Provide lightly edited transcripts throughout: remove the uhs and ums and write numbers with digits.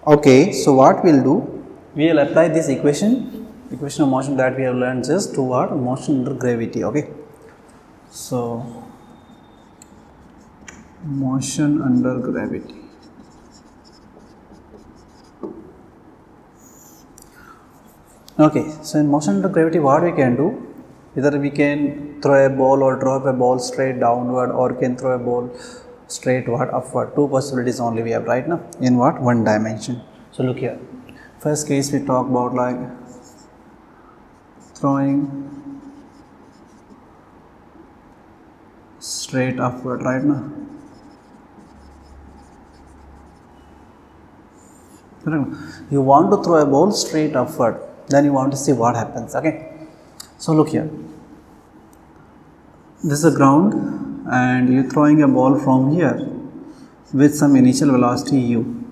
Okay, so what we'll do, we will apply this equation of motion that we have learned just to what? Motion under gravity. Okay, so motion under gravity. Okay, so in motion under gravity, what we can do, either we can throw a ball or drop a ball straight downward, or can throw a ball straightward, upward. Two possibilities only we have right now in what? One dimension. So look here, first case we talk about like throwing straight upward right now. You want to throw a ball straight upward, then you want to see what happens. Okay, so look here, this is the ground and you're throwing a ball from here with some initial velocity u,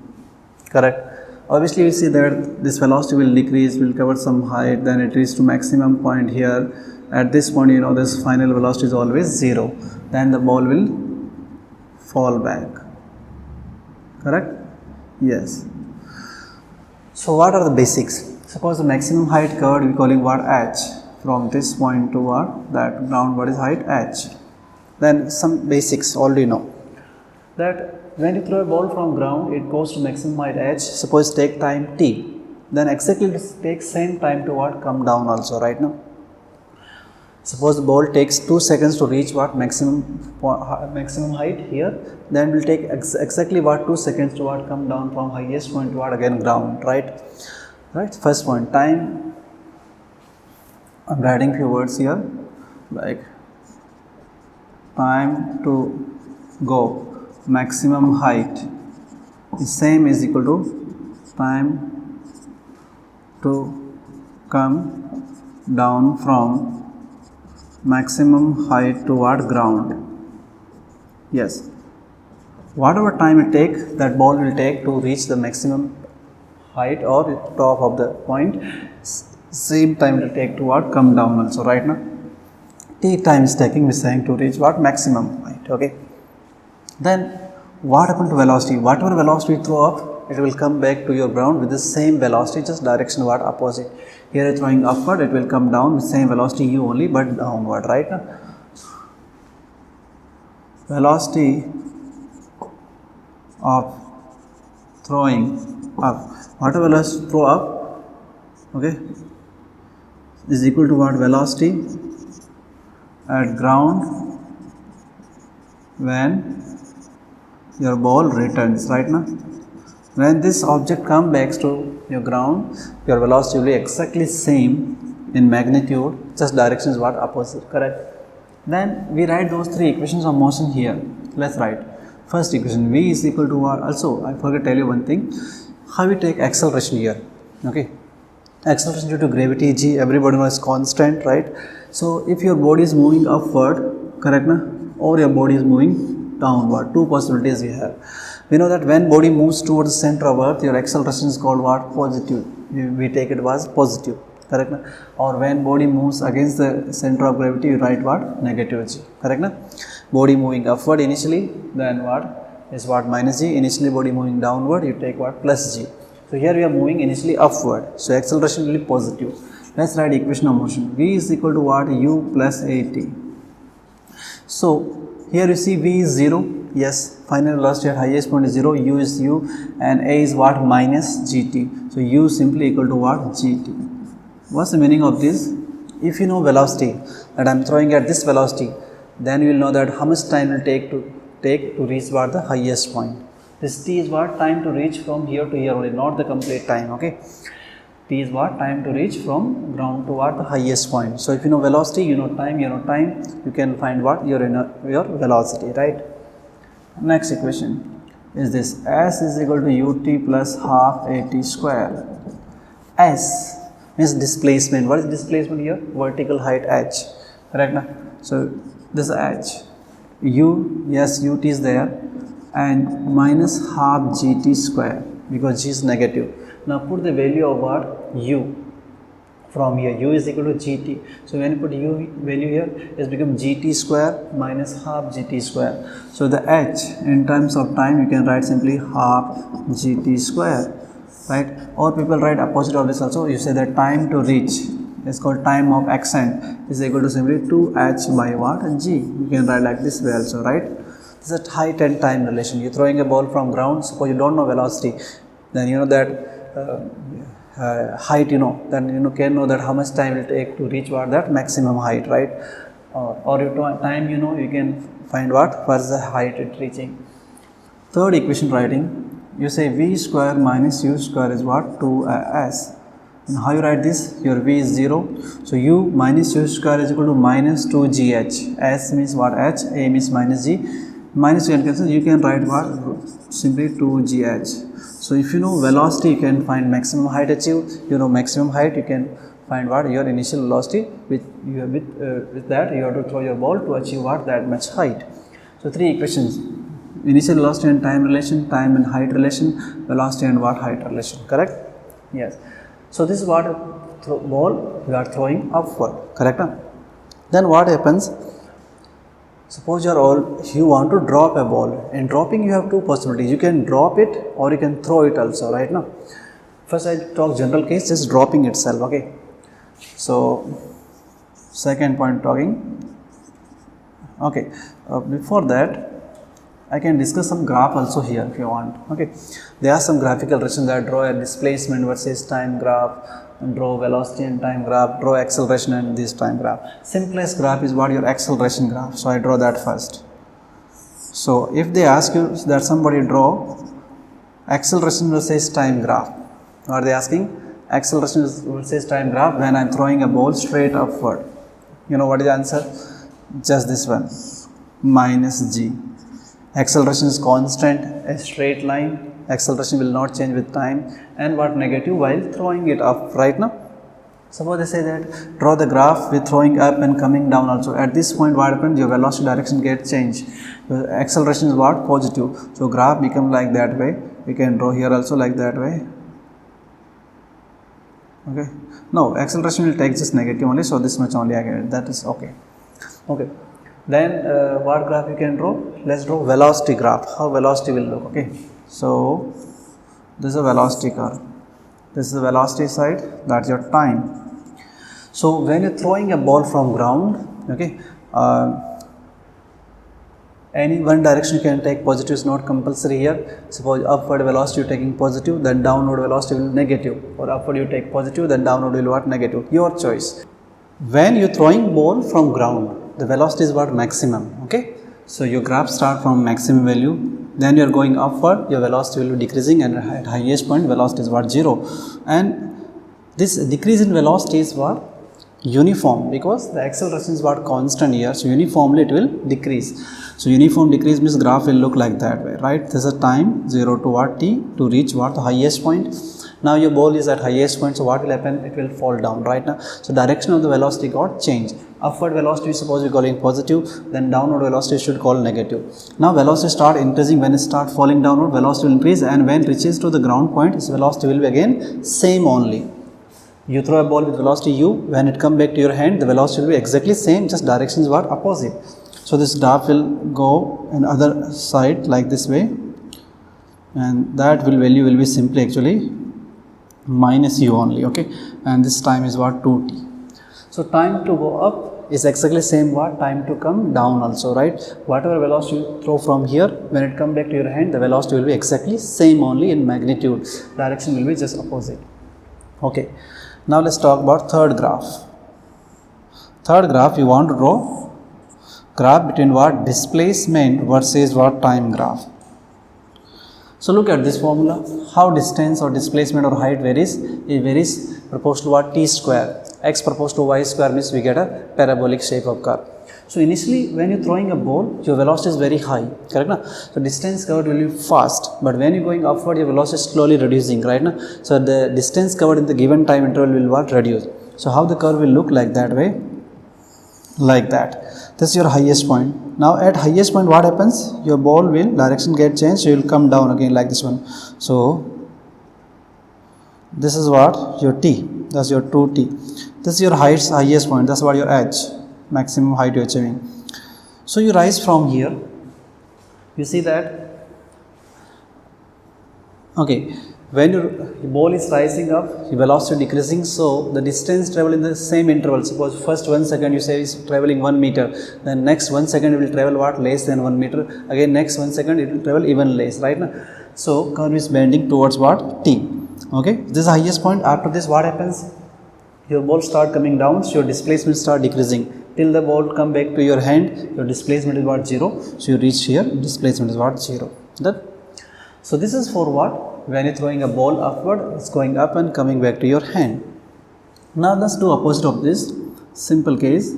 correct? Obviously you see that this velocity will decrease, will cover some height, then it reaches to maximum point here. At this point, you know, this final velocity is always 0, then the ball will fall back, correct? Yes. So what are the basics? Suppose the maximum height covered, we calling what? H. From this point to what? That ground, what is height? H. Then some basics already know that when you throw a ball from ground, it goes to maximum height h. Suppose take time t, then exactly it takes same time to what? Come down also, right now. Suppose the ball takes 2 seconds to reach what? Maximum height here, then will take exactly what? 2 seconds to what? Come down from highest point to what? Again ground, right? Right. First point, time. I'm writing few words here like time to go maximum height is same is equal to time to come down from maximum height toward ground. Yes, whatever time it takes, that ball will take to reach the maximum height or top of the point, same time it will take to what? Come down also, right now. T time is taking, we saying to reach what? Maximum height. Okay, then what happened to velocity? Whatever velocity you throw up, it will come back to your ground with the same velocity, just direction what? Opposite. Here it's throwing upward, it will come down with same velocity u only, but downward, right now. Velocity of throwing up, whatever velocity throw up, okay, is equal to what? Velocity at ground when your ball returns, right now. When this object comes back to your ground, your velocity will be exactly same in magnitude, just direction is what? Opposite, correct? Then we write those three equations of motion here. Let's write. First equation, v is equal to what? Also, I forgot to tell you one thing, how we take acceleration here. Okay, acceleration due to gravity g, everybody knows constant, right? So if your body is moving upward, correct na? Or your body is moving downward, two possibilities we have. We know that when body moves towards the center of earth, your acceleration is called what? Positive. We take it as positive, correct na? Or when body moves against the center of gravity, you write what? Negative g, correct na? Body moving upward initially, then what is what? Minus g. Initially body moving downward, you take what? Plus g. So here we are moving initially upward, so acceleration will be positive. Let's write equation of motion. V is equal to what? U plus at. So here you see v is 0, yes, final velocity at highest point is 0, u is u, and a is what? Minus gt. So u simply equal to what? Gt. What's the meaning of this? If you know velocity, that I am throwing at this velocity, then you will know that how much time will take to reach what? The highest point. This t is what? Time to reach from here to here only, not the complete time. Okay, t is what? Time to reach from ground to what? The highest point. So if you know velocity, you know time, you can find what? Your velocity, right? Next equation is this, s is equal to ut plus half at square. S means displacement. What is displacement here? Vertical height h, correct na? So this is h. U, yes, ut is there, and minus half gt square, because g is negative. Now put the value of what? U from here. U is equal to gt. So when you put u value here, it's become gt square minus half gt square. So the h in terms of time, you can write simply half gt square. right? Or people write opposite of this also. You say that time to reach is called time of ascent is equal to simply 2h by what? G. You can write like this way also, right? This is a height and time relation. You're throwing a ball from ground, suppose you don't know velocity, then you know that height, then can know that how much time it will take to reach what? That maximum height, right? Or your time, you can find what? What's the height it reaching. Third equation writing, you say v square minus u square is what? 2s. And how you write this? Your v is 0. So u minus u square is equal to minus 2gh. S means what? H. A means minus g. Minus you can cancel. You can write what? Simply 2gh. So if you know velocity, you can find maximum height achieved. You know maximum height, you can find what? Your initial velocity. With that, you have to throw your ball to achieve what? That much height. So three equations. Initial velocity and time relation, time and height relation, velocity and what? Height relation, correct? Yes. So this is what ball we are throwing upward, correct? Then what happens? Suppose you want to drop a ball. In dropping, you have two possibilities. You can drop it or you can throw it also, right now. First I talk general case, just dropping itself, okay? So second point talking, okay, before that I can discuss some graph also here if you want, okay. There are some graphical relations that draw a displacement versus time graph, and draw velocity and time graph, draw acceleration and this time graph. Simplest graph is what? Your acceleration graph. So I draw that first. So if they ask you that somebody draw acceleration versus time graph, what are they asking? Acceleration versus time graph when I am throwing a ball straight upward. You know what is the answer? Just this one, minus g. Acceleration is constant, a straight line. Acceleration will not change with time, and what? Negative while throwing it up, right now. Suppose they say that draw the graph with throwing up and coming down also. At this point what happens? Your velocity direction gets changed. Your acceleration is what? Positive. So graph become like that way. We can draw here also like that way. Okay. No, acceleration will take just negative only. So this much only I get. That is okay. Okay. Then what graph you can draw? Let's draw velocity graph. How velocity will look, okay. So this is a velocity curve. This is the velocity side, that's your time. So when you're throwing a ball from ground, okay, any one direction you can take. Positive is not compulsory here. Suppose upward velocity you taking positive, then downward velocity will negative, or upward you take positive, then downward will what? Negative. Your choice. When you're throwing ball from ground, the velocity is what? Maximum, okay. So your graph start from maximum value, then you are going upward, your velocity will be decreasing, and at highest point velocity is what? 0. And this decrease in velocity is what? Uniform, because the acceleration is what? Constant here. So uniformly it will decrease. So uniform decrease means graph will look like that way, right? This is a time 0 to what? T to reach what? The highest point. Now your ball is at highest point, so what will happen? It will fall down, right now. So direction of the velocity got changed. Upward velocity suppose we are calling positive, then downward velocity should call negative. Now velocity start increasing. When it start falling downward, velocity will increase, and when it reaches to the ground point, its velocity will be again same only. You throw a ball with velocity u, when it come back to your hand, the velocity will be exactly same, just direction is what? Opposite. So this graph will go on other side like this way, and that value will be simply actually minus u only, okay. And this time is what? 2t. So time to go up is exactly same what? Time to come down also, right? Whatever velocity you throw from here, when it come back to your hand, the velocity will be exactly same only in magnitude. Direction will be just opposite. Okay. Now let's talk about third graph. Third graph, you want to draw graph between what? Displacement versus what? Time graph. So look at this formula. How distance or displacement or height varies? It varies proportional to what? T square. X proportional to y square means we get a parabolic shape of curve. So initially when you're throwing a ball, your velocity is very high, correct now? So distance covered will be fast, but when you're going upward, your velocity is slowly reducing, right now? So the distance covered in the given time interval will what? Reduce. So how the curve will look like that way? Like that. This is your highest point. Now at highest point what happens? Your ball will direction get changed, so you will come down again like this one. So this is what? Your T. That's your 2T. This is your highest point. That's what your H. Maximum height you're achieving. So you rise from here. You see that Okay, when your ball is rising up, velocity decreasing, so the distance travel in the same interval. Suppose first 1 second you say is traveling 1 meter, then next 1 second it will travel what? Less than 1 meter. Again next 1 second it will travel even less, right? Now, so curve is bending towards what? T. Okay, this is the highest point. After this, what happens? Your ball start coming down, so your displacement start decreasing till the ball come back to your hand. Your displacement is what? 0. So you reach here, displacement is what? 0. That. So this is for what? When you're throwing a ball upward, it's going up and coming back to your hand. Now let's do opposite of this. Simple case.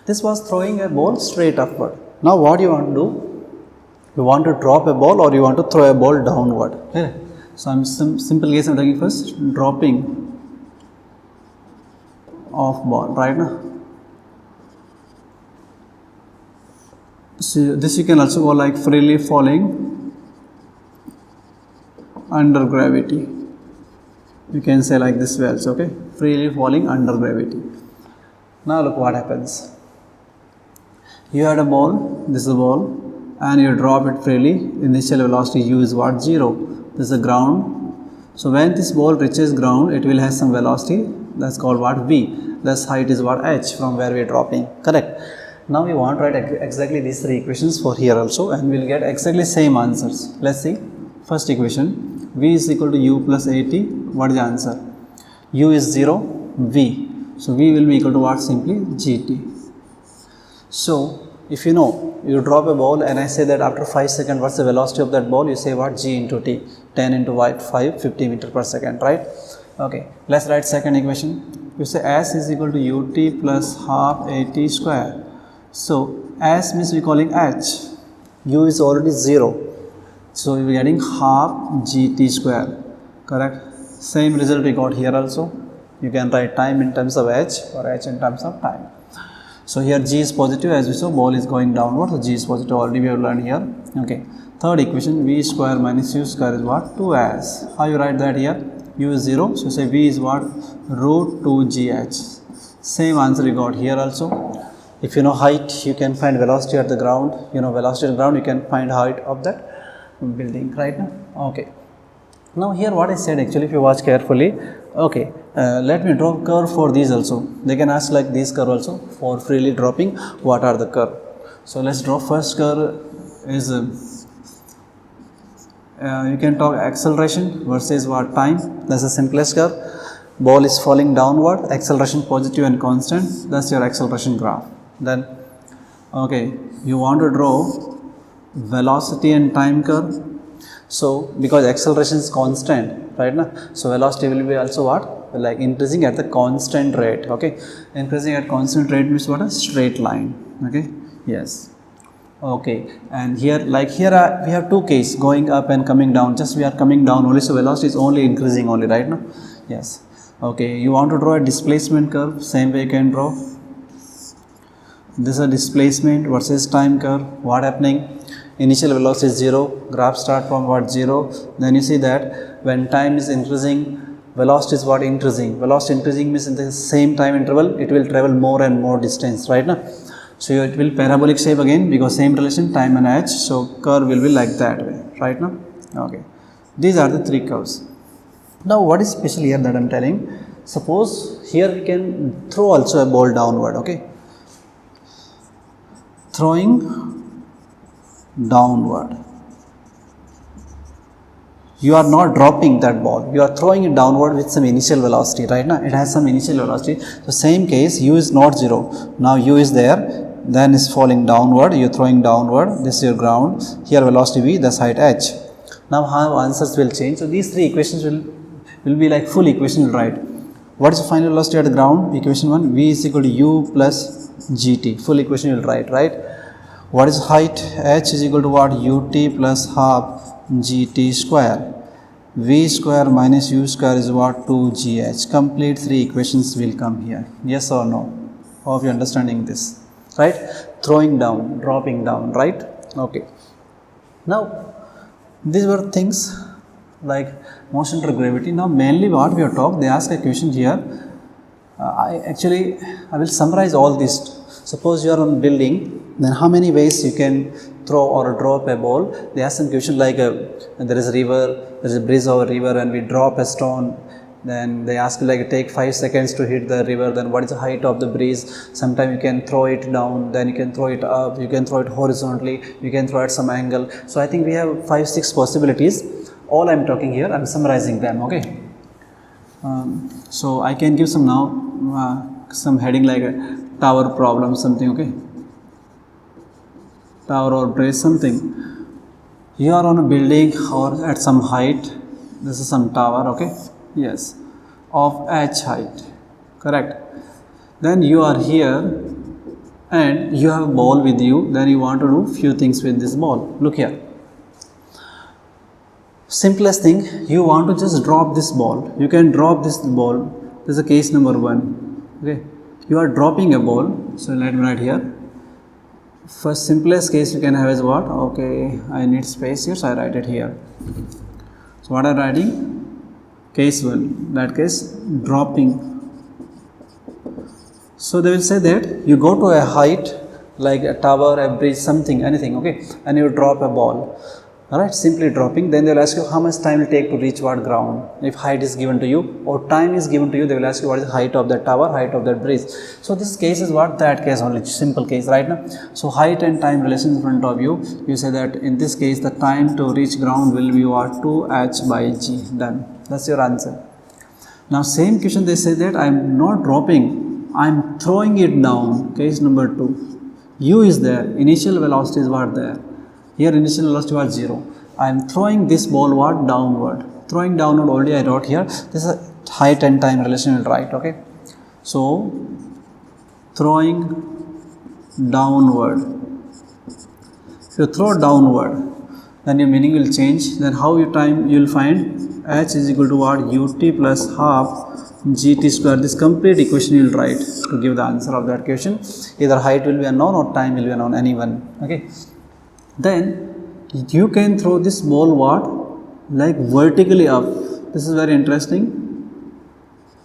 This was throwing a ball straight upward. Now what you want to do? You want to drop a ball or you want to throw a ball downward. Okay. So I'm simple case I'm taking first. Dropping of ball, right now. So this you can also go like freely falling under gravity. You can say like this way also, okay? Freely falling under gravity. Now look what happens. You had a ball, this is a ball, and you drop it freely. Initial velocity u is what? 0. This is the ground. So when this ball reaches ground, it will have some velocity. That's called what? V. This height is what? H, from where we are dropping. Correct. Now we want to write exactly these three equations for here also, and we'll get exactly same answers. Let's see. First equation, V is equal to u plus at. What is the answer? U is 0, V. So V will be equal to what? Simply gt. So if you know, you drop a ball and I say that after 5 seconds, what's the velocity of that ball? You say what? G into t. 10 into 5, 50 meter per second, right? Okay, let's write second equation. You say S is equal to ut plus half at square. So S means we calling H. U is already 0. So we are getting half gt square. Correct? Same result we got here also. You can write time in terms of H or H in terms of time. So here G is positive, as we saw, ball is going downward, so G is positive, already we have learned here. Okay. Third equation, V square minus U square is what? 2S. How you write that here? U is 0, so say V is what? Root 2GH. Same answer we got here also. If you know height, you can find velocity at the ground. You know velocity at the ground, you can find height of that building, right now. Okay. Now here what I said, actually if you watch carefully, okay, let me draw curve for these also. They can ask like this curve also for freely dropping, what are the curve. So let's draw first curve is, you can talk acceleration versus what? Time. That's the simplest curve. Ball is falling downward, acceleration positive and constant, that's your acceleration graph. Then, okay, you want to draw velocity and time curve. So because acceleration is constant, right now, so velocity will be also what? Like increasing at the constant rate. Okay, increasing at constant rate means what? A straight line. Okay, yes. Okay, and here like here we have two cases, going up and coming down. Just we are coming down only, so velocity is only increasing only, right now. Yes. Okay, you want to draw a displacement curve, same way you can draw. This is a displacement versus time curve. What happening? Initial velocity is 0, graph start from what? 0. Then you see that when time is increasing, velocity is what? Increasing. Velocity increasing means in the same time interval, it will travel more and more distance, right now. So it will parabolic shape again, because same relation, time and h. So curve will be like that way, right now. Okay. These are the three curves. Now what is special here that I am telling? Suppose here we can throw also a ball downward, okay. Throwing downward. You are not dropping that ball, you are throwing it downward with some initial velocity, right now it has some initial velocity. So same case, u is not 0, now u is there, then is falling downward, you are throwing downward, this is your ground, here velocity v, that's height h. Now how answers will change? So these three equations will be like full equation will write. What is the final velocity at the ground? Equation 1, v is equal to u plus gt, full equation will write, right? What is height? H is equal to what? Ut plus half gt square. V square minus u square is what? 2gh. Complete three equations will come here. Yes or no? Hope you are understanding this, right? Throwing down, dropping down, right? Okay. Now, these were things like motion under gravity. Now, mainly what we have talked, they ask a question here. I will summarize all this. Suppose you are on building Then how many ways you can throw or drop a ball? They ask some question like there is a river, there is a bridge over river, and we drop a stone. Then they ask like take 5 seconds to hit the river. Then what is the height of the bridge? Sometimes you can throw it down, then you can throw it up, you can throw it horizontally, you can throw at some angle. So I think we have 5-6 possibilities. All I am talking here, I am summarizing them. Okay. So I can give some now some heading like a tower problem, something. Okay. Tower or bridge, something. You are on a building or at some height. This is some tower. Okay. Yes, of h height, correct. Then you are here and you have a ball with you. Then you want to do few things with this ball. Look here. Simplest thing, you want to just drop this ball. You can drop this ball. This is a case number 1. Okay, you are dropping a ball. So let me write here. First simplest case you can have is what? Okay, I need space here, so I write it here. So what I'm writing? Case 1, that case dropping. So they will say that you go to a height like a tower, a bridge, something, anything, okay, and you drop a ball. Alright, simply dropping. Then they will ask you how much time will take to reach what ground. If height is given to you or time is given to you, they will ask you what is the height of that tower, height of that bridge. So this case is what? That case only, simple case, right now. So height and time relation in front of you, you say that in this case the time to reach ground will be what? 2h by g. Done. That's your answer. Now same question they say that I am not dropping, I am throwing it down. Case number 2. U is there, initial velocity is what there. Here initial velocity was 0. I am throwing this ball what? Downward. Throwing downward already I wrote here. This is a height and time relation will write. Okay. So throwing downward. If you throw downward, then your meaning will change. Then how you time you will find h is equal to what? Ut plus half gt square. This complete equation you will write to give the answer of that question. Either height will be unknown or time will be unknown, any one. Okay. Then you can throw this ball what? Like vertically up. This is very interesting.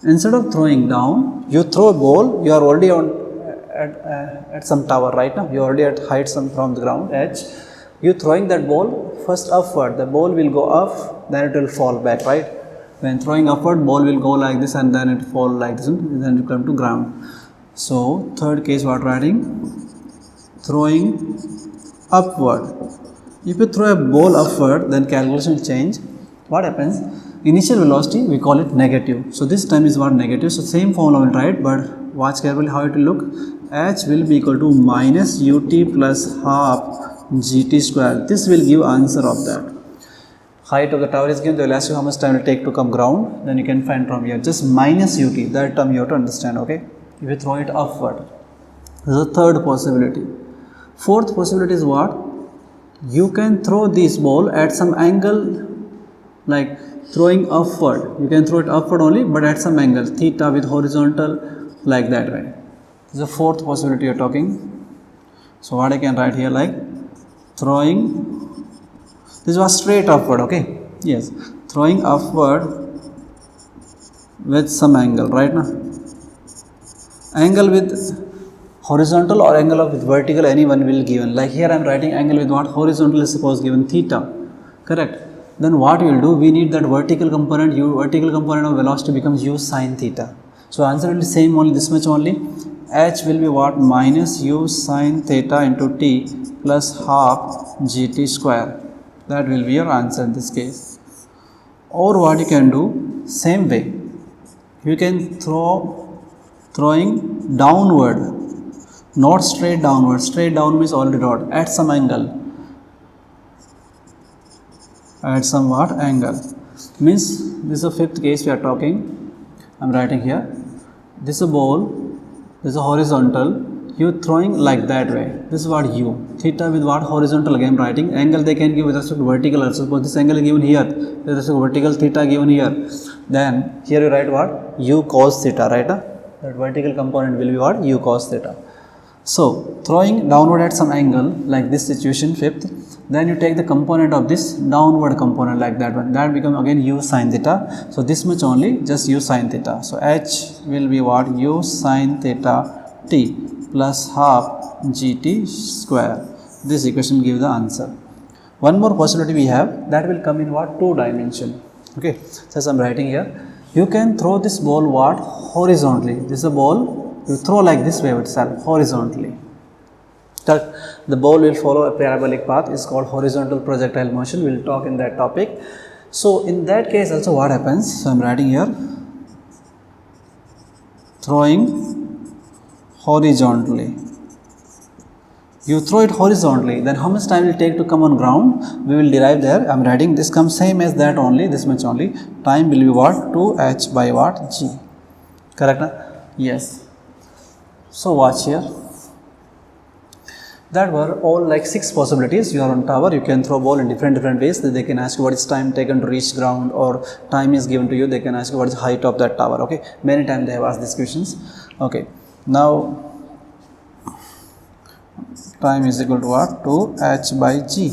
Instead of throwing down, you throw a ball. You are already on at some tower right now. You are already at height from the ground edge. You throwing that ball first upward. The ball will go up, then it will fall back. Right? When throwing upward, ball will go like this and then it fall like this, and then it come to ground. So third case, what writing? Throwing upward. If you throw a ball upward, then calculation will change. What happens? Initial velocity we call it negative. So this time is what? Negative. So same formula will write, but watch carefully how it will look. H will be equal to minus ut plus half gt square. This will give answer of that. Height of the tower is given. They will ask you how much time it will take to come ground. Then you can find from here. Just minus ut. That term you have to understand. Okay. If you throw it upward, this is the third possibility. Fourth possibility is what? You can throw this ball at some angle, like throwing upward. You can throw it upward only, but at some angle, theta with horizontal, like that way. This is the fourth possibility you are talking. So what I can write here, like throwing. This was straight upward. Okay. Yes. Throwing upward with some angle. Right now. Angle with horizontal or angle of with vertical, anyone will given. Like here I am writing angle with what? Horizontal is suppose given theta. Correct. Then what we will do? We need that vertical component. Vertical component of velocity becomes u sine theta. So answer will be same only, this much only. H will be what? Minus u sine theta into t plus half gt square. That will be your answer in this case. Or what you can do? Same way. You can throwing downward. Not straight downward. Straight down means already dot at some angle. At some what? Angle. Means this is a fifth case we are talking. I am writing here. This is a ball. This is a horizontal. You throwing like that way. This is what u. Theta with what? Horizontal. Again writing. Angle they can give with respect to vertical also. Suppose this angle is given here. With respect to vertical, theta given here. Then here you write what? U cos theta. Right? That vertical component will be what? U cos theta. So throwing downward at some angle, like this situation, fifth, then you take the component of this downward component like that one. That becomes again u sine theta. So this much only, just u sine theta. So h will be what? U sine theta t plus half gt square. This equation gives the answer. One more possibility we have, that will come in what? 2 dimension. Okay, so as I'm writing here, you can throw this ball what? Horizontally. This is a ball, you throw like this way itself, horizontally. The ball will follow a parabolic path, is called horizontal projectile motion. We will talk in that topic. So in that case also what happens? So I am writing here, throwing horizontally. You throw it horizontally, then how much time will it take to come on ground? We will derive there. I am writing this comes same as that only, this much only. Time will be what? 2h by what? G. Correct? Yes. So watch here. That were all like 6 possibilities. You are on tower, you can throw ball in different ways. They can ask you what is time taken to reach ground, or time is given to you. They can ask you what is height of that tower. Okay, many times they have asked these questions. Okay, now time is equal to what? 2h by g.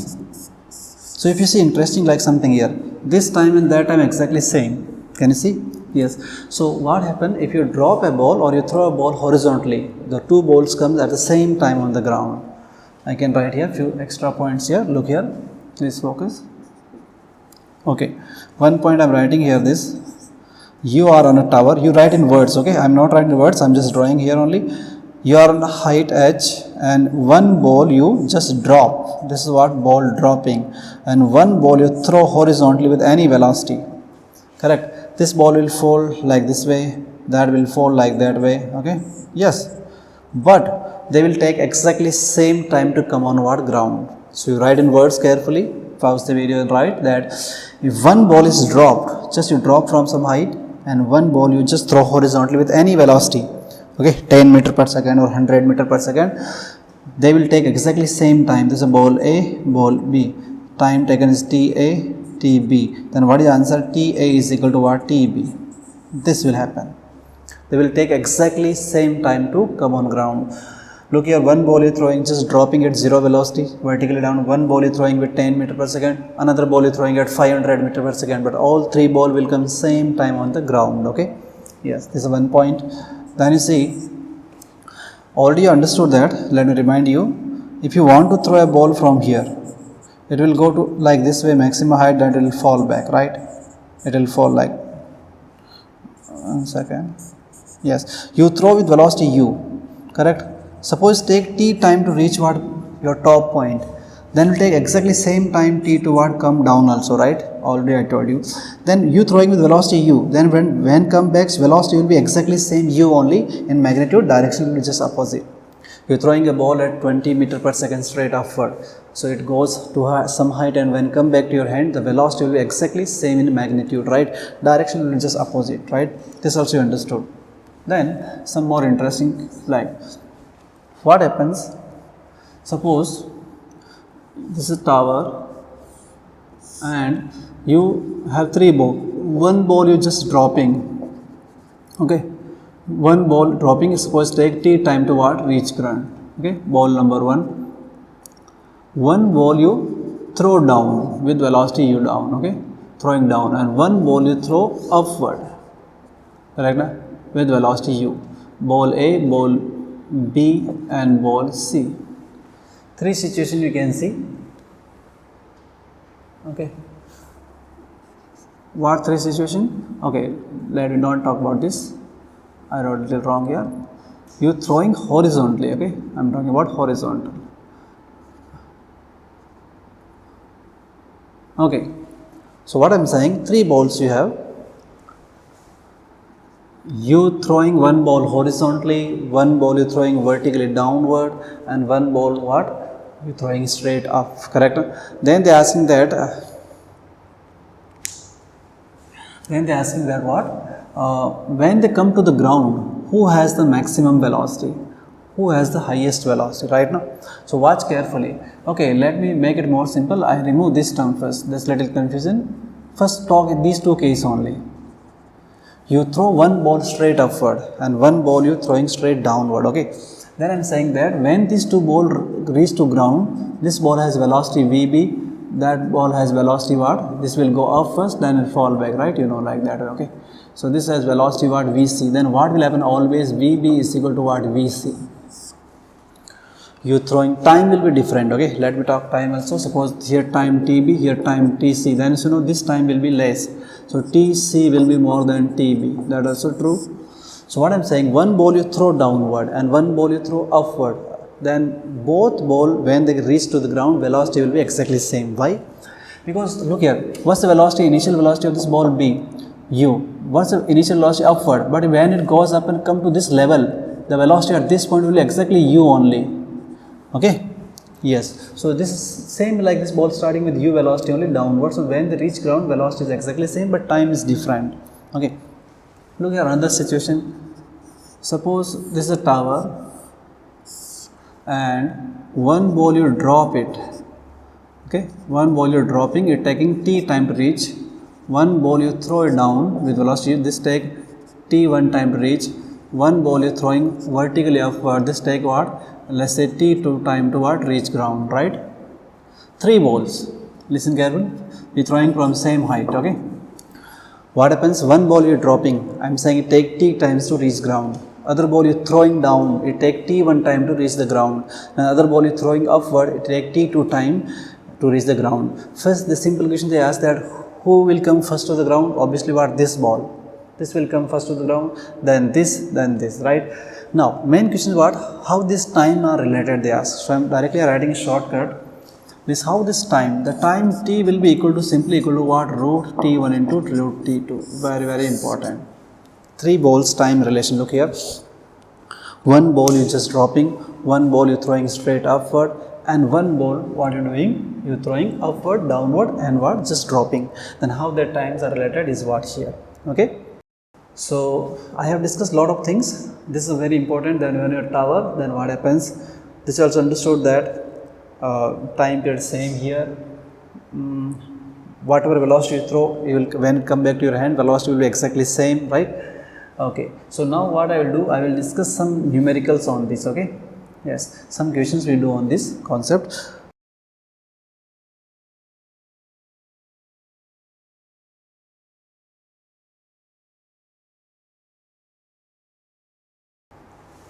So if you see interesting like something here, this time and that time exactly same. Can you see? Yes. So what happen if you drop a ball or you throw a ball horizontally? The 2 balls comes at the same time on the ground. I can write here few extra points here. Look here, please focus. Okay, one point I am writing here, this, you are on a tower. You write in words. Okay, I am not writing words, I am just drawing here only. You are on a height h, and one ball you just drop. This is what? Ball dropping. And one ball you throw horizontally with any velocity. Correct? This ball will fall like this way, that will fall like that way. Okay, yes, but they will take exactly same time to come on what? Ground. So you write in words carefully, pause the video and write that if one ball is dropped, just you drop from some height, and one ball you just throw horizontally with any velocity, okay, 10 meter per second or 100 meter per second, they will take exactly same time. This is a ball A, ball B. Time taken is TA, TB. Then what is the answer? TA is equal to what? TB. This will happen. They will take exactly same time to come on ground. Look here, one ball is throwing, just dropping at 0 velocity, vertically down. One ball is throwing with 10 meter per second. Another ball is throwing at 500 meter per second. But all 3 balls will come same time on the ground. Okay. Yes, this is one point. Then you see, already you understood that. Let me remind you. If you want to throw a ball from here, it will go to like this way, maximum height, that will fall back, right? It will fall like, 1 second. Yes, you throw with velocity u, correct? Suppose take t time to reach what? Your top point. Then will take exactly same time t to what? Come down also, right? Already I told you. Then you throwing with velocity u. Then when come back, velocity will be exactly same u only, in magnitude, direction will be just opposite. You are throwing a ball at 20 meter per second straight upward. So it goes to some height, and when come back to your hand, the velocity will be exactly same in magnitude, right? Direction will be just opposite, right? This also you understood. Then some more interesting, like what happens, suppose this is tower and you have 3 balls. One ball you just dropping, okay, one ball dropping is supposed to take t time to what? Reach ground. Okay, ball number 1. One ball you throw down with velocity u down, okay, throwing down, and one ball you throw upward, correct, with velocity u. Ball A, ball B and ball C. 3 situations you can see. Okay. What 3 situations? Okay, let me not talk about this. I wrote a little wrong here. You throwing horizontally, okay? I am talking about horizontal. Okay. So what I am saying, 3 balls you have. You throwing one ball horizontally, one ball you throwing vertically downward, and one ball what? You throwing straight up, correct? Then they asking that what? When they come to the ground, who has the maximum velocity? Who has the highest velocity, right now? So watch carefully. Okay, let me make it more simple. I remove this term first. There's little confusion. First talk in these 2 cases only. You throw one ball straight upward and one ball you throwing straight downward, okay? Then I am saying that when these 2 balls reach to ground, this ball has velocity VB, that ball has velocity what? This will go up first, then it will fall back, right? You know, like that, okay? So this has velocity what? VC. Then what will happen? Always VB is equal to what? VC. you throwing, time will be different. Okay, let me talk time also. Suppose here time TB, here time TC, then you know this time will be less, so TC will be more than TB. That also true. So what I'm saying, one ball you throw downward and one ball you throw upward, then both ball when they reach to the ground, velocity will be exactly same. Why? Because look here, what's the velocity, initial velocity of this ball? B, u. What's the initial velocity? Upward. But when it goes up and come to this level, the velocity at this point will be exactly u only. Okay, yes. So this is same like this ball starting with u velocity only downward. So when they reach ground, velocity is exactly same, but time is different. Okay, look here, another situation. Suppose this is a tower and one ball you drop it. Okay, one ball you're dropping, you're taking t time to reach. One ball you throw it down with velocity, this take t1 time to reach. One ball you're throwing vertically upward, this take what? Let's say t2 time to what? Reach ground, right? Three balls. Listen carefully. You're throwing from same height. Okay. What happens? One ball you're dropping. I'm saying it take t times to reach ground. Other ball you're throwing down, it take t1 time to reach the ground. Another ball you're throwing upward, it take t2 time to reach the ground. First, the simple question they ask that who will come first to the ground? Obviously, what? This ball. This will come first to the ground, then this, right? Now, main question is what? How this time are related? They ask. So, I'm directly writing a shortcut. This how this time, the time t will be equal to simply equal to what? Root t1 into root t2. Very, very important. Three balls time relation. Look here. One ball you just dropping, one ball you throwing straight upward, and one ball what you're doing? You're throwing upward, downward, and what? Just dropping. Then how their times are related is what here. Okay. So I have discussed a lot of things. This is very important. Then when you're tower, then what happens? This also understood that time period same here. Whatever velocity you throw, you will when it come back to your hand, velocity will be exactly same, right? Okay. So now what I will do, I will discuss some numericals on this. Okay. Yes, some questions we do on this concept.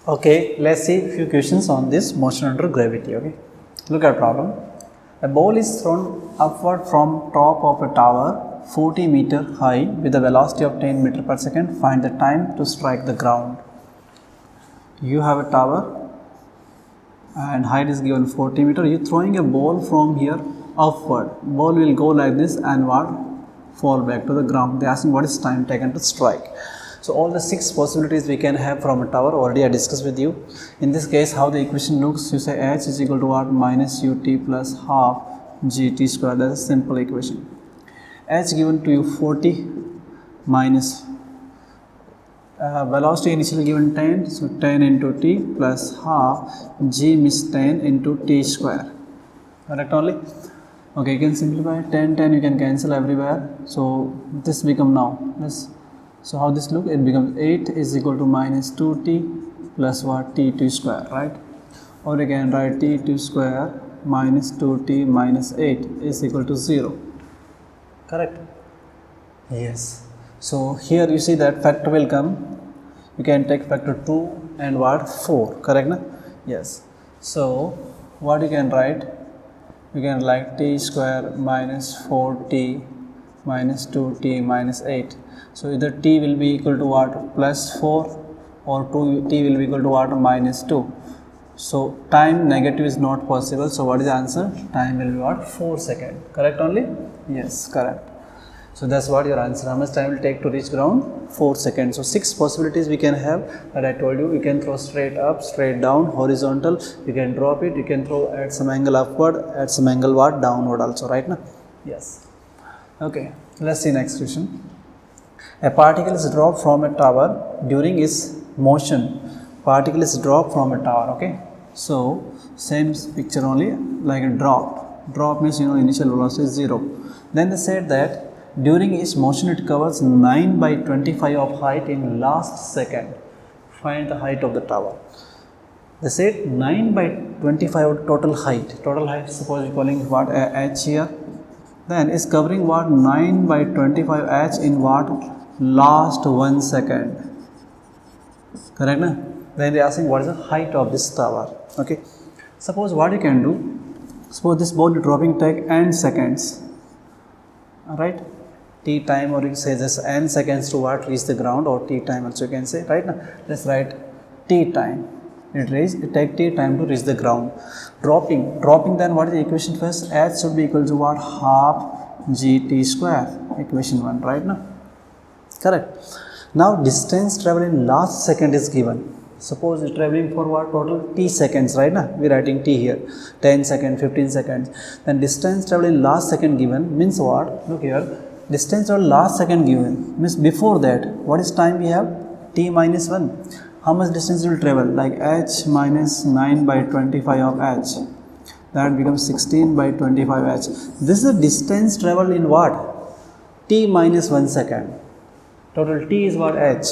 Okay, let's see few questions on this motion under gravity. Okay, look at problem. A ball is thrown upward from top of a tower 40 meter high with a velocity of 10 meter per second. Find the time to strike the ground. You have a tower and height is given 40 meter. You throwing a ball from here upward. Ball will go like this and what? Fall back to the ground. They are asking what is time taken to strike. So all the 6 possibilities we can have from a tower already I discussed with you. In this case, how the equation looks, you say h is equal to what? Minus ut plus half gt square. That is a simple equation. H given to you 40 minus velocity initially given 10, so 10 into t plus half g means 10 into t square. Correct only? Okay, you can simplify 10, 10 you can cancel everywhere. So this become now this. So how this look? It becomes 8 is equal to minus 2t plus what? T2 square, right? Or you can write T2 square minus 2t minus 8 is equal to 0. Correct? Yes. So here you see that factor will come. You can take factor 2 and what? 4. Correct? Na? Yes. So what you can write? You can write t square minus 4t minus 2t minus 8. So either t will be equal to what? Plus 4 or 2t will be equal to what? Minus 2. So time negative is not possible. So what is the answer? Time will be what? 4 seconds. Correct only? Yes, correct. So that's what your answer. How much time will take to reach ground? 4 seconds. So 6 possibilities we can have that I told you. You can throw straight up, straight down, horizontal. You can drop it. You can throw at some angle upward, at some angle what? Downward also, right now? Yes. Okay. Let's see next question. A particle is dropped from a tower during its motion. Particle is dropped from a tower. Okay. So same picture only like a drop. Drop means initial velocity is 0. Then they said that during its motion it covers 9 by 25 of height in last second. Find the height of the tower. They said 9 by 25 total height. Total height, suppose you're calling what? H here. Then is covering what? 9 by 25 h in what? Last 1 second. Correct? Na? Then they are asking what is the height of this tower. Okay. Suppose what you can do, suppose this ball is dropping take n seconds, alright, t time, or you say just n seconds to what reach the ground, or t time also you can say, right now. Let's write t time. It take t time to reach the ground. Dropping, then what is the equation first? H should be equal to what? Half gt square, equation 1, right now. Correct. Now distance traveled in last second is given. Suppose it's traveling for what? Total t seconds, right now. We're writing t here, 10 seconds, 15 seconds. Then distance traveled in last second given means what? Look here, distance traveled last second given means before that what is time we have? T minus 1. How much distance will travel? Like h minus 9 by 25 of h, that becomes 16 by 25 h. This is the distance traveled in what? T minus 1 second. Total t is what? H,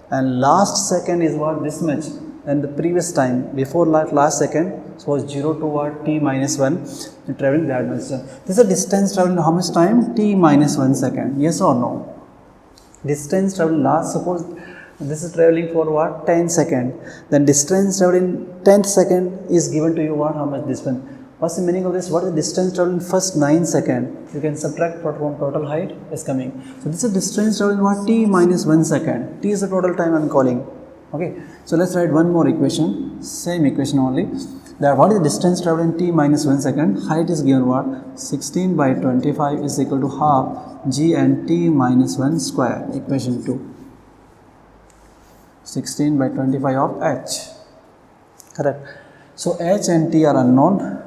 and last second is what? This much. And the previous time before last second, so was 0 to what? T minus 1, traveling that much. This is a distance traveling how much time? T minus 1 second. Yes or no? Distance traveling last, suppose this is traveling for what? 10 second. Then distance traveling 10th second is given to you what? How much distance? What's the meaning of this? What is the distance traveled in first 9 seconds? You can subtract from total height is coming. So this is distance traveled in what? T minus 1 second. T is the total time I'm calling. Okay. So let's write one more equation. Same equation only. That what is the distance traveled in T minus 1 second? Height is given what? 16 by 25 is equal to half g and T minus 1 square. Equation 2. 16 by 25 of h. Correct. So h and t are unknown.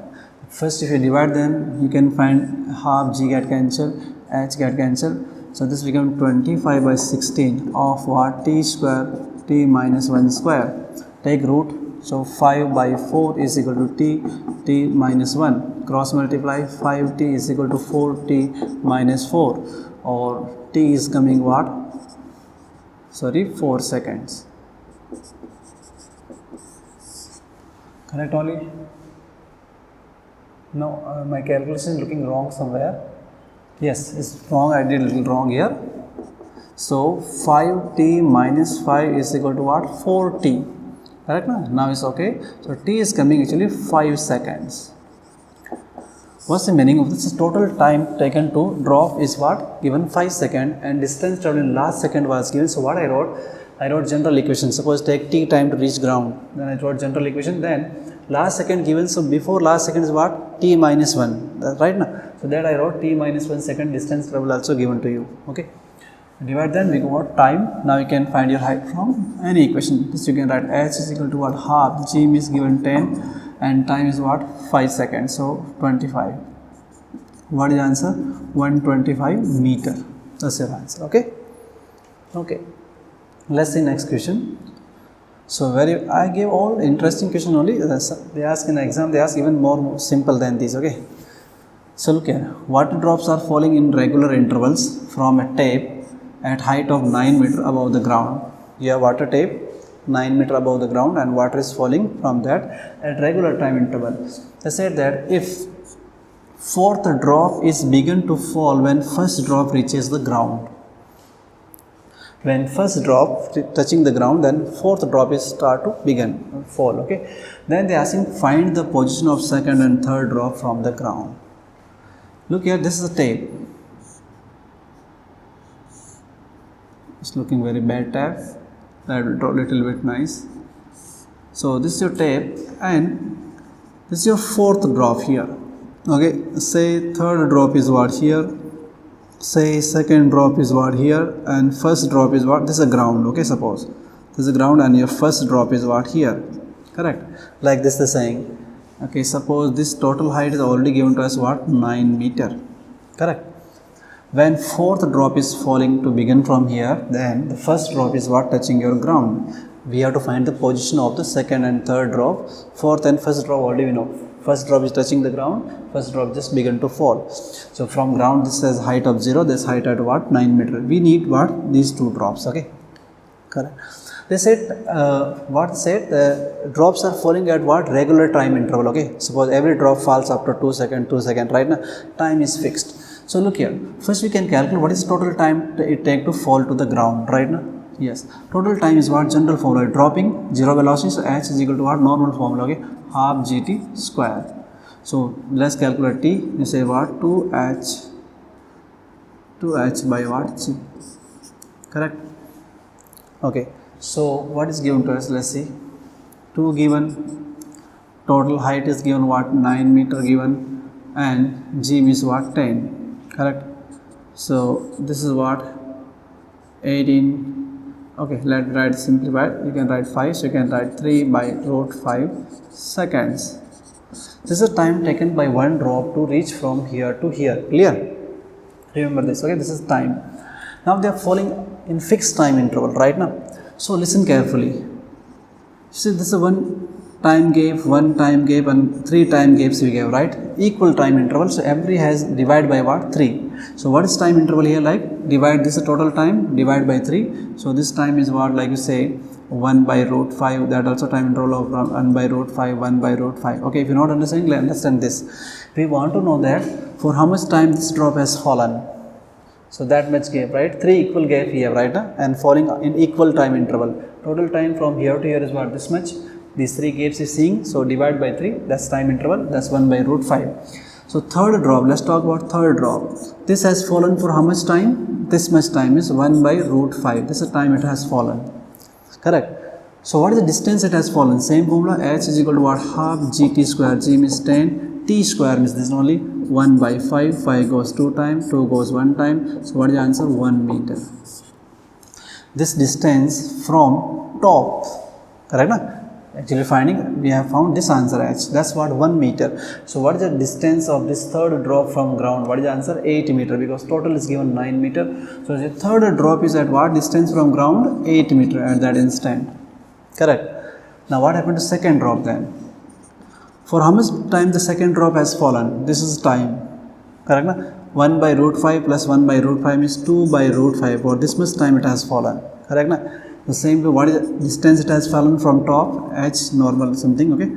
First, if you divide them, you can find half g get cancelled, h get cancelled. So this becomes 25 by 16 of what? T square, t minus 1 square. Take root. So 5 by 4 is equal to t minus 1. Cross multiply, 5t is equal to 4t minus 4. Or t is coming what? Sorry, 4 seconds. Correct only? No, my calculation is looking wrong somewhere. Yes, it's wrong. I did a little wrong here. So 5t minus 5 is equal to what? 4t. Correct now? Now it's okay. So t is coming actually 5 seconds. What's the meaning of this? Total time taken to drop is what? Given 5 seconds, and distance traveled in last second was given. So what I wrote general equation. Suppose take t time to reach ground. Then I wrote general equation. Then last second given. So before last second is what? T minus 1. That's right now. So that I wrote t minus 1 second distance travel also given to you. Okay. Divide then we got time. Now you can find your height from any equation. This you can write h is equal to what? Half. G is given 10 and time is what? 5 seconds. So 25. What is the answer? 125 meter. That's your answer. Okay. Okay. Let's see next question. So I gave all interesting question only. They ask in the exam, they ask even more simple than this. Okay. So look here. Water drops are falling in regular intervals from a tape at height of 9 meter above the ground. You have water tape 9 meter above the ground and water is falling from that at regular time interval. They said that if fourth drop is begun to fall when first drop reaches the ground. When first drop touching the ground, then fourth drop is start to begin fall. Okay. Then they are asking find the position of second and third drop from the ground. Look here, this is the tape. It's looking very bad tape. That will draw a little bit nice. So this is your tape and this is your fourth drop here. Okay. Say third drop is what here. Say second drop is what here, and first drop is what? This is a ground. Okay, suppose this is a ground and your first drop is what here. Correct. Like this the saying. Okay, suppose this total height is already given to us what? 9 meter. Correct. When fourth drop is falling to begin from here, then the first drop is what? Touching your ground. We have to find the position of the second and third drop. Fourth and first drop already we know. First drop is touching the ground, first drop just began to fall. So from ground this is height of 0, this height at what? 9 meter. We need what? These two drops. Okay. Correct. They said, drops are falling at what? Regular time interval. Okay. Suppose every drop falls after 2 seconds, right now. Time is fixed. So look here. First we can calculate what is total time it take to fall to the ground, right now. Yes, total time is what? General formula, dropping, zero velocity, so h is equal to what? Normal formula, okay, half gt square. So let's calculate t. You say what? 2h by what? G, correct? Okay, so what is given to us? Let's see. 2 given, total height is given what? 9 meter given, and g is what? 10, correct? So this is what? 18. Okay, let's write simplified. You can write 5, so you can write 3 by root 5 seconds. This is time taken by one drop to reach from here to here. Clear? Remember this. Okay, this is time. Now they are falling in fixed time interval right now. So listen carefully. See, this is one time gap, and 3 time gaps we gave, right? Equal time interval. So every has divided by what? 3. So what is time interval here? Like divide this total time, divide by 3. So this time is what? Like you say 1 by root 5. That also time interval of 1 by root 5, 1 by root 5. Okay, if you not understanding, understand this. We want to know that for how much time this drop has fallen. So that much gap, right? 3 equal gap here, right? And falling in equal time interval. Total time from here to here is what? This much. These 3 gaps is seeing. So divide by 3. That's time interval. That's 1 by root 5. So third drop. Let's talk about third drop. This has fallen for how much time? This much time is 1 by root 5. This is the time it has fallen. Correct. So what is the distance it has fallen? Same formula. H is equal to what? Half gt square. G means 10. T square means this is only 1 by 5. 5 goes 2 times. 2 goes 1 time. So what is the answer? 1 meter. This distance from top. Correct? Na? Actually finding, we have found this answer h. That's what? 1 meter. So what is the distance of this third drop from ground? What is the answer? 8 meter, because total is given 9 meter. So the third drop is at what distance from ground? 8 meter at that instant. Correct. Now what happened to second drop then? For how much time the second drop has fallen? This is time. Correct? Na? 1 by root 5 plus 1 by root 5 is 2 by root 5. For this much time it has fallen. Correct? Na? The same way, what is the distance it has fallen from top? H normal something, okay?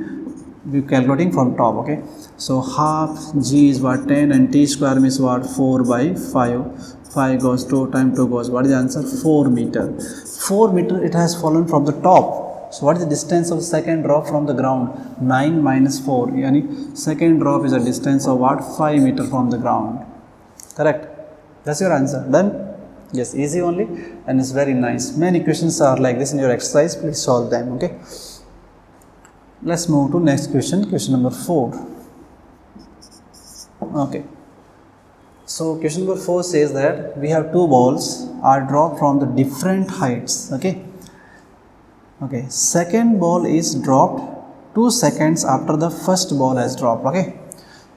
We are calculating from top, okay? So half g is what? 10, and t square means what? 4 by 5. 5 goes 2 times 2 goes. What is the answer? 4 meter. 4 meter it has fallen from the top. So what is the distance of second drop from the ground? 9 minus 4. Yani second drop is a distance of what? 5 meter from the ground. Correct? That's your answer. Done? Yes, easy only, and it's very nice. Many questions are like this in your exercise. Please solve them. Okay. Let's move to next question. Question number 4. Okay. So question number 4 says that we have 2 balls are dropped from the different heights. Okay. Okay. Second ball is dropped 2 seconds after the first ball has dropped. Okay.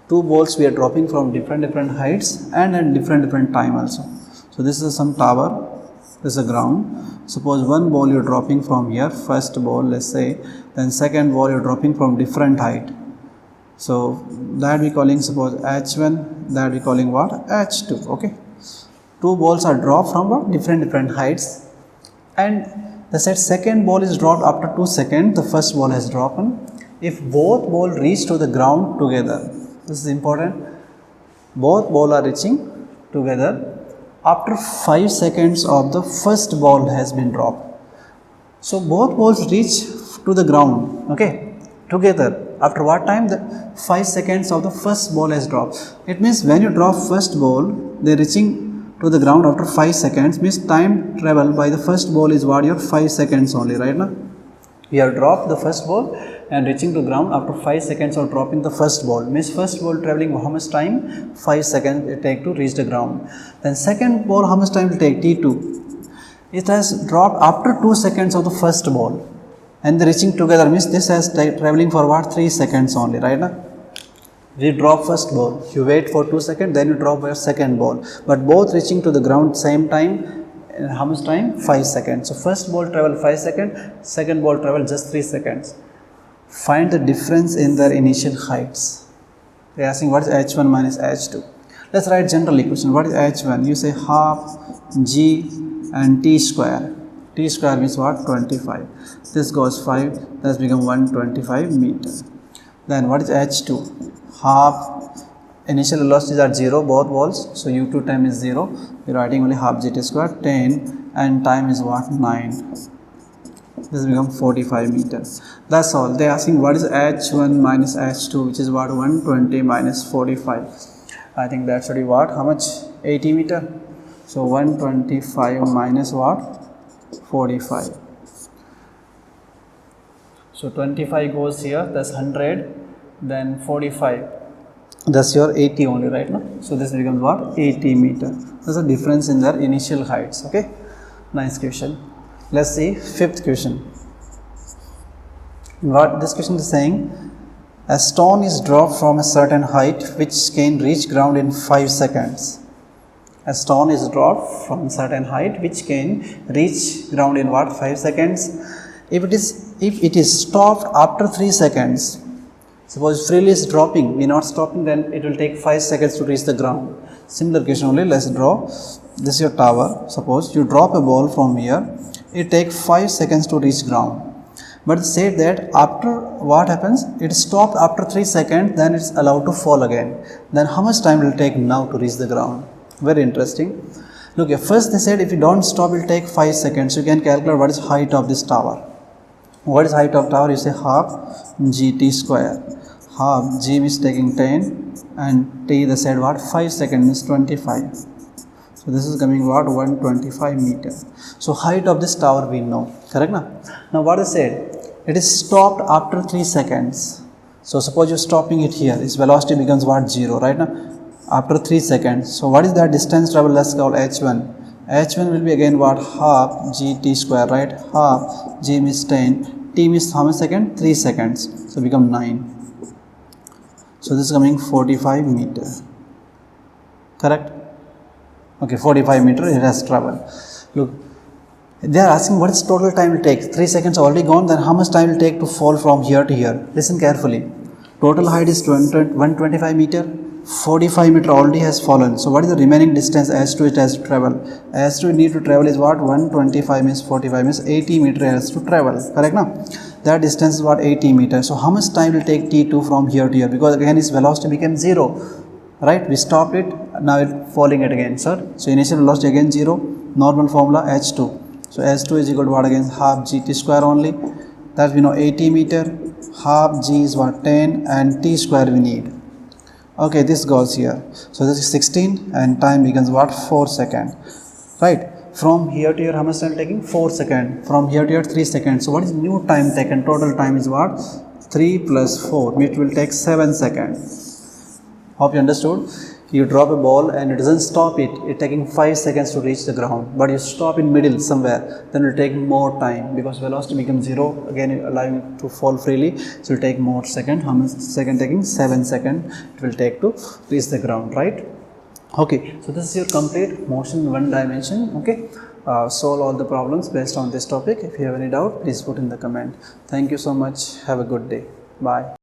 2 balls we are dropping from different heights and at different time also. So this is some tower, this is a ground. Suppose one ball you're dropping from here, first ball let's say, then second ball you're dropping from different height. So that we calling suppose h1, that we calling what? h2, okay. 2 balls are dropped from what? Different heights, and the second ball is dropped after 2 seconds, the first ball has dropped. If both balls reach to the ground together, this is important, both balls are reaching together after 5 seconds of the first ball has been dropped. So both balls reach to the ground, okay, together. After what time? The 5 seconds of the first ball has dropped. It means when you drop first ball, they are reaching to the ground after 5 seconds. Means time travel by the first ball is what? Your 5 seconds only, right now. We have dropped the first ball and reaching to ground after 5 seconds of dropping the first ball. Means first ball traveling how much time? 5 seconds it take to reach the ground. Then second ball how much time will take? T2. It has dropped after 2 seconds of the first ball, and the reaching together means this has traveling for what? 3 seconds only, right now. We drop first ball, you wait for 2 seconds, then you drop your second ball, but both reaching to the ground same time. How much time? 5 seconds. So first ball travel 5 seconds, second ball travel just 3 seconds. Find the difference in their initial heights. They are asking what is h1 minus h2. Let's write general equation. What is h1? You say half g and t square. T square means what? 25. This goes 5, that's become 125 meter. Then what is h2? Half initial velocities are 0 both balls, so u2 time is 0, we are writing only half gt square 10 and time is what 9. This become 45 meters. That's all. They are asking what is h1 minus h2, which is what 120 minus 45. I think that should be what, how much, 80 meter. So 125 minus what, 45. So 25 goes here, that's 100, then 45, that's your 80 only, right now. So this becomes what, 80 meter. There's a difference in their initial heights. Okay, nice question. Let's see fifth question. What this question is saying, a stone is dropped from a certain height which can reach ground in 5 seconds. A stone is dropped from certain height which can reach ground in what, 5 seconds. If it is stopped after 3 seconds, suppose freely is dropping, we are not stopping, then it will take 5 seconds to reach the ground. Similar question only, let's draw. This is your tower. Suppose you drop a ball from here, it takes 5 seconds to reach ground. But said that after what happens, it stopped after 3 seconds, then it's allowed to fall again. Then how much time will it take now to reach the ground? Very interesting. Look, first they said if you don't stop, it will take 5 seconds. You can calculate what is height of this tower. What is height of tower? You say half gt square. Half g is taking 10 and t they said what, 5 seconds is 25. So this is coming what, 125 meter. So height of this tower we know, correct now? Now what is said? It is stopped after 3 seconds. So suppose you're stopping it here, its velocity becomes what, 0, right now? After 3 seconds. So what is that distance travel? Let's call h1. h1 will be again what, half gt square, right? Half g is 10, t is how many seconds? 3 seconds. So become 9. So this is coming 45 meter, correct? Okay, 45 meter it has traveled. Look, they are asking what is total time it takes. 3 seconds already gone, then how much time it will take to fall from here to here? Listen carefully. Total height is 125 meter. 45 meter already has fallen. So what is the remaining distance h2 it has to travel? h2 need to travel is what, 125 means 45 means 80 meter it has to travel, correct now? That distance is what, 80 meters. So how much time will take t2 from here to here? Because again its velocity became 0, right? We stopped it, now it's falling it again, sir. So initial velocity again 0, normal formula h2. So h2 is equal to what again, half gt square only. That we know 80 meter, half g is what, 10 and t square we need. Okay, this goes here. So this is 16 and time becomes what, 4 seconds, right? From here to here how much time taking? 4 seconds. From here to here 3 seconds. So what is new time taken? Total time is what? 3 plus 4, which will take 7 seconds. Hope you understood. You drop a ball and it doesn't stop it. It's taking 5 seconds to reach the ground. But you stop in middle somewhere, then it will take more time because velocity becomes 0. Again, allowing it to fall freely. So it will take more second. How much second taking? 7 seconds. It will take to reach the ground, right? Okay, so this is your complete motion in 1 dimension. Okay, solve all the problems based on this topic. If you have any doubt, please put in the comment. Thank you so much. Have a good day. Bye.